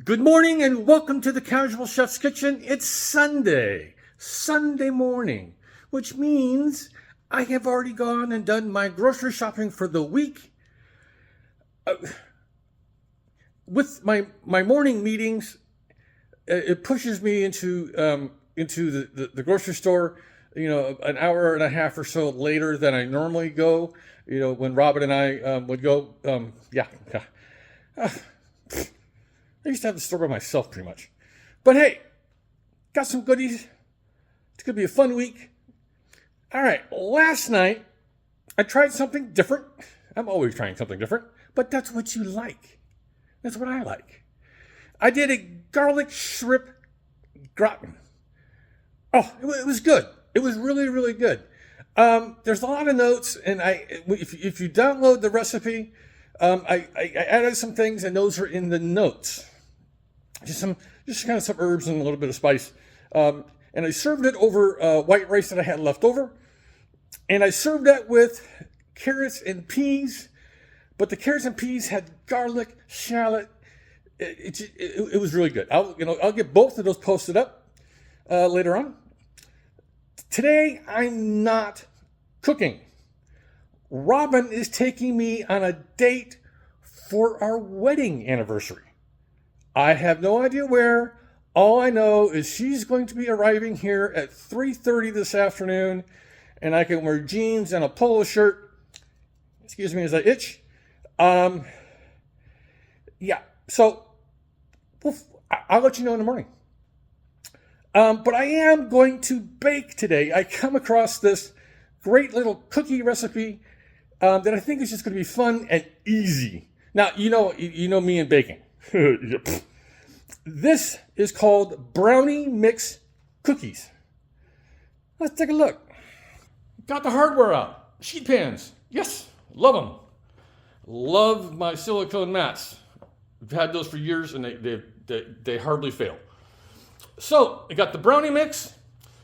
Good morning and welcome to the Casual Chef's Kitchen. It's Sunday morning, which means I have already gone and done my grocery shopping for the week. With my morning meetings, it pushes me into the grocery store, an hour and a half or so later than I normally go. When Robin and I would go, I used to have the store by myself pretty much. But hey, got some goodies. It's going to be a fun week. All right, last night I tried something different. I'm always trying something different, but that's what you like. That's what I like. I did a garlic shrimp gratin. Oh, it was good. It was really, really good. There's a lot of notes, and if you download the recipe, I added some things, and those are in the notes. Just kind of some herbs and a little bit of spice. And I served it over white rice that I had left over. And I served that with carrots and peas. But the carrots and peas had garlic, shallot. It was really good. I'll get both of those posted up later on. Today, I'm not cooking. Robin is taking me on a date for our wedding anniversary. I have no idea where. All I know is she's going to be arriving here at 3:30 this afternoon, and I can wear jeans and a polo shirt. Excuse me as I itch. So I'll let you know in the morning. But I am going to bake today. I come across this great little cookie recipe that I think is just going to be fun and easy. Now, you know me and baking. This is called Brownie Mix Cookies. Let's take a look. Got the hardware out. Sheet pans. Yes, love them. Love my silicone mats. I've had those for years and they hardly fail. So, I got the brownie mix.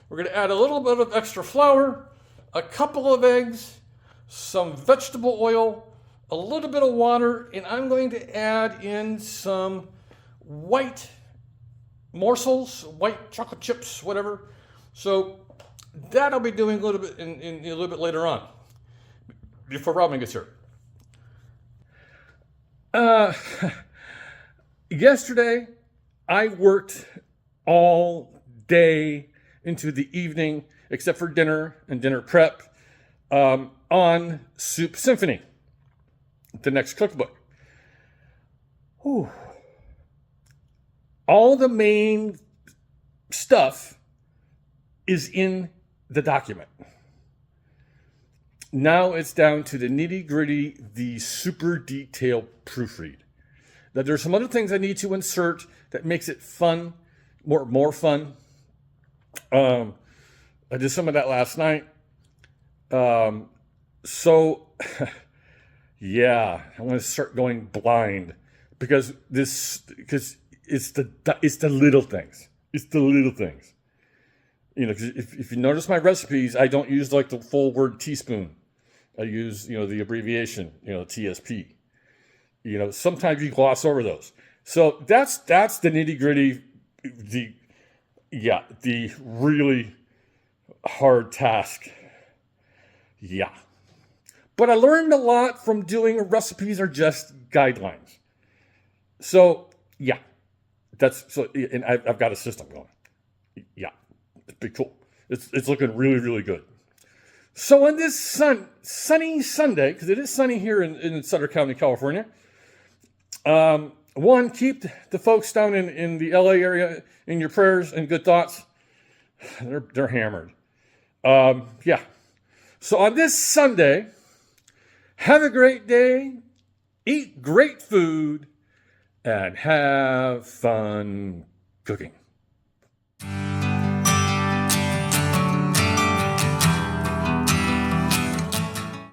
We're going to add a little bit of extra flour, a couple of eggs, some vegetable oil, a little bit of water, and I'm going to add in some white morsels, white chocolate chips, whatever. So that I'll be doing a little bit in a little bit later on, before Robin gets here. Yesterday, I worked all day into the evening, except for dinner and dinner prep, on Soup Symphony, the next cookbook. Whew. All the main stuff is in the document. Now it's down to the nitty-gritty, the super detailed proofread. Now there's some other things I need to insert that makes it fun, more fun. I did some of that last night. So yeah, I'm going to start going blind because it's the little things. It's the little things. If you notice my recipes, I don't use like the full word teaspoon. I use, the abbreviation, TSP. Sometimes you gloss over those. So that's the nitty gritty, the really hard task. Yeah. But I learned a lot from doing recipes are just guidelines. So yeah, and I've got a system going. Yeah, it's pretty cool. It's looking really, really good. So on this sunny Sunday, because it is sunny here in Sutter County, California, one, keep the folks down in the LA area in your prayers and good thoughts. They're hammered. So on this Sunday, have a great day, eat great food, and have fun cooking.